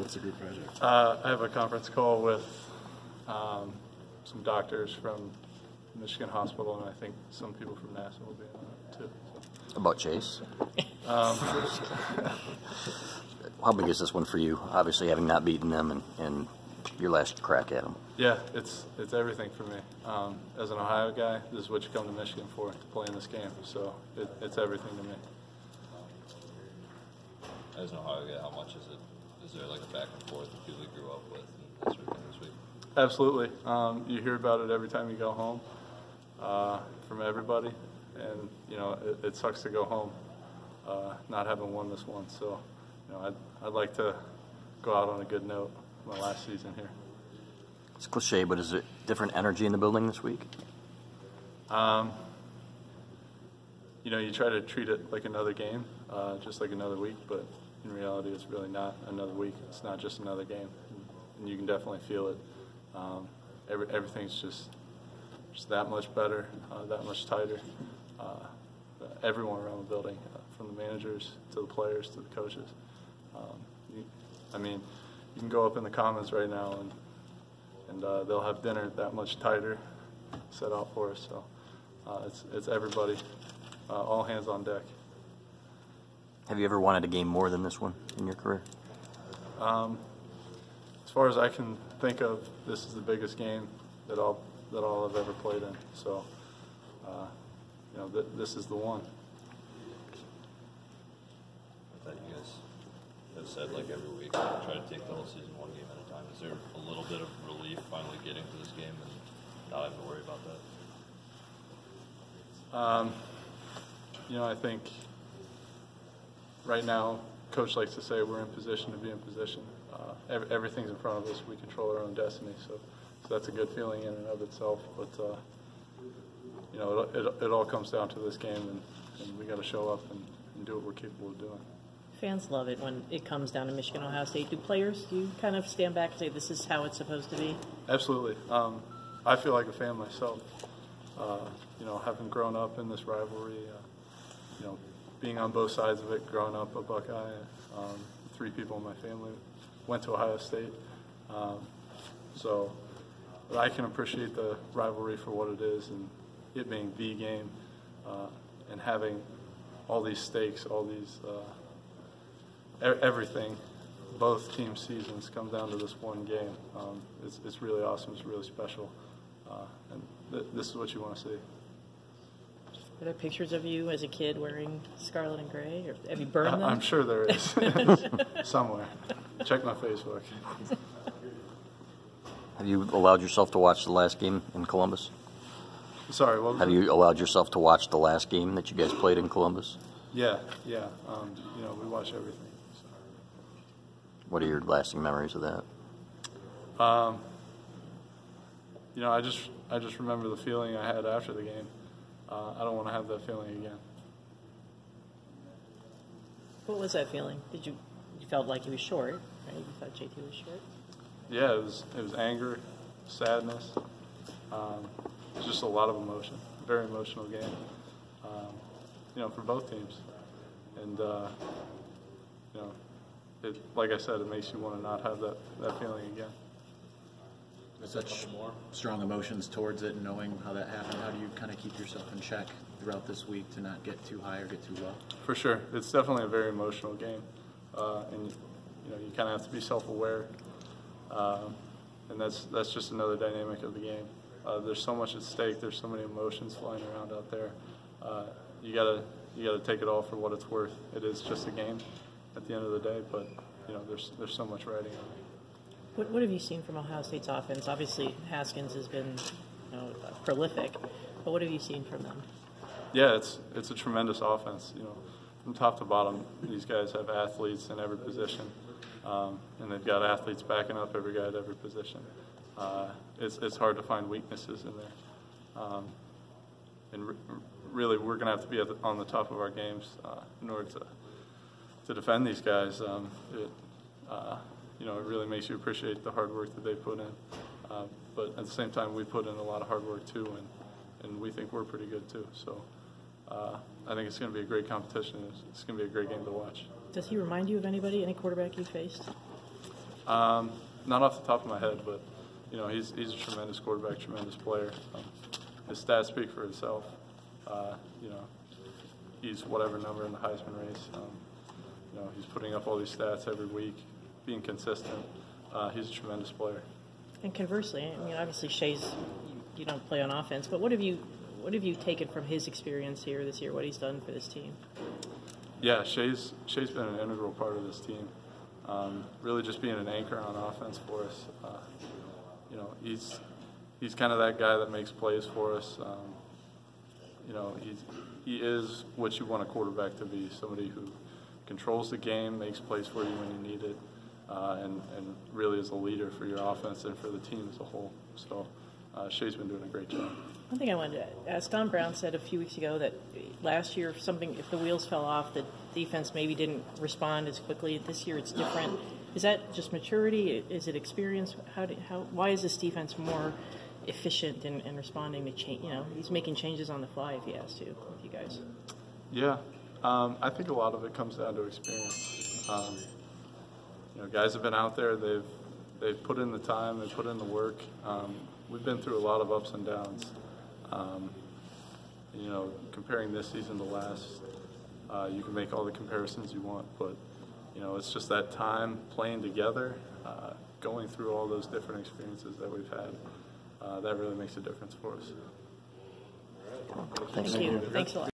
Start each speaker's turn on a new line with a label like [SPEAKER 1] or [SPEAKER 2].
[SPEAKER 1] What's the group project?
[SPEAKER 2] I have a conference call with some doctors from Michigan Hospital, and I think some people from NASA will be on it too. So.
[SPEAKER 3] About Chase? How big is this one for you? Obviously, having not beaten them and your last crack at them.
[SPEAKER 2] Yeah, it's everything for me. As an Ohio guy, this is what you come to Michigan for, to play in this game. So it's everything to me.
[SPEAKER 4] As an Ohio guy, how much is it? Is there like a back and forth that people you grew up with this week?
[SPEAKER 2] Absolutely. You hear about it every time you go home from everybody, and you know it sucks to go home not having won this one. So you know I'd like to go out on a good note my last season here.
[SPEAKER 3] It's cliche, but is it different energy in the building this week?
[SPEAKER 2] You know, you try to treat it like another game, just like another week, but in reality, it's really not another week. It's not just another game, and you can definitely feel it. Everything's just that much better, that much tighter. Everyone around the building, from the managers to the players to the coaches. I mean, you can go up in the comments right now, and they'll have dinner that much tighter set out for us. So it's everybody, all hands on deck.
[SPEAKER 3] Have you ever wanted a game more than this one in your career?
[SPEAKER 2] As far as I can think of, this is the biggest game that I'll have ever played in. So, you know, this is the one.
[SPEAKER 4] I thought you guys have said like every week, try to take the whole season one game at a time. Is there a little bit of relief finally getting to this game and not having to worry about that?
[SPEAKER 2] You know, I think right now, Coach likes to say we're in position to be in position. Everything's in front of us. We control our own destiny. So that's a good feeling in and of itself. But you know, it all comes down to this game, and we got to show up and do what we're capable of doing.
[SPEAKER 5] Fans love it when it comes down to Michigan, Ohio State. Do players, do you kind of stand back and say this is how it's supposed to be?
[SPEAKER 2] Absolutely. I feel like a fan myself. You know, having grown up in this rivalry, you know, being on both sides of it, growing up a Buckeye, 3 people in my family went to Ohio State. So I can appreciate the rivalry for what it is, and it being the game, and having all these stakes, all these everything, both team seasons come down to this one game. It's really awesome. It's really special, and this is what you want to see.
[SPEAKER 5] Are there pictures of you as a kid wearing scarlet and gray, or have you burned them?
[SPEAKER 2] I'm sure there is somewhere. Check my Facebook.
[SPEAKER 3] Have you allowed yourself to watch the last game in Columbus?
[SPEAKER 2] Sorry, what was
[SPEAKER 3] Have you allowed yourself to watch the last game that you guys played in Columbus?
[SPEAKER 2] Yeah. You know, we watch everything. So.
[SPEAKER 3] What are your lasting memories of that?
[SPEAKER 2] You know, I just remember the feeling I had after the game. I don't want to have that feeling again.
[SPEAKER 5] What was that feeling? You felt like he was short, right? You thought JT was short?
[SPEAKER 2] Yeah, it was anger, sadness, just a lot of emotion. Very emotional game, you know, for both teams. And you know, like I said, it makes you want to not have that feeling again.
[SPEAKER 1] With such strong emotions towards it and knowing how that happened, how do you kind of keep yourself in check throughout this week to not get too high or get too low?
[SPEAKER 2] For sure. It's definitely a very emotional game. And you know, you kind of have to be self-aware. And that's just another dynamic of the game. There's so much at stake. There's so many emotions flying around out there. You gotta take it all for what it's worth. It is just a game at the end of the day, but you know, there's so much riding on it.
[SPEAKER 5] What have you seen from Ohio State's offense? Obviously, Haskins has been, you know, prolific, but what have you seen from them?
[SPEAKER 2] Yeah, it's a tremendous offense. You know, from top to bottom, these guys have athletes in every position, and they've got athletes backing up every guy at every position. It's hard to find weaknesses in there, and really, we're going to have to be on the top of our games in order to defend these guys. You know, it really makes you appreciate the hard work that they put in. But at the same time, we put in a lot of hard work too, and we think we're pretty good too. So I think it's going to be a great competition. It's going to be a great game to watch.
[SPEAKER 5] Does he remind you of anybody, any quarterback you faced?
[SPEAKER 2] Not off the top of my head, but you know, he's a tremendous quarterback, tremendous player. His stats speak for itself. You know, he's whatever number in the Heisman race. You know, he's putting up all these stats every week, being consistent. He's a tremendous player.
[SPEAKER 5] And conversely, I mean, obviously Shay's, you don't play on offense, but what have you taken from his experience here this year? What he's done for this team?
[SPEAKER 2] Yeah, Shay's been an integral part of this team. Really, just being an anchor on offense for us. You know, he's kind of that guy that makes plays for us. You know, he is what you want a quarterback to be, somebody who controls the game, makes plays for you when you need it, and really is a leader for your offense and for the team as a whole. So Shay's been doing a great job.
[SPEAKER 5] One thing I wanted to ask, Don Brown said a few weeks ago that last year, if the wheels fell off, the defense maybe didn't respond as quickly. This year it's different. Is that just maturity? Is it experience? Why is this defense more efficient in responding to change? You know, he's making changes on the fly if he has to with you guys.
[SPEAKER 2] Yeah, I think a lot of it comes down to experience. You know, guys have been out there. They've put in the time. They put in the work. We've been through a lot of ups and downs. You know, comparing this season to last, you can make all the comparisons you want, but you know, it's just that time playing together, going through all those different experiences that we've had. That really makes a difference for us.
[SPEAKER 5] Thank you. Thanks a lot.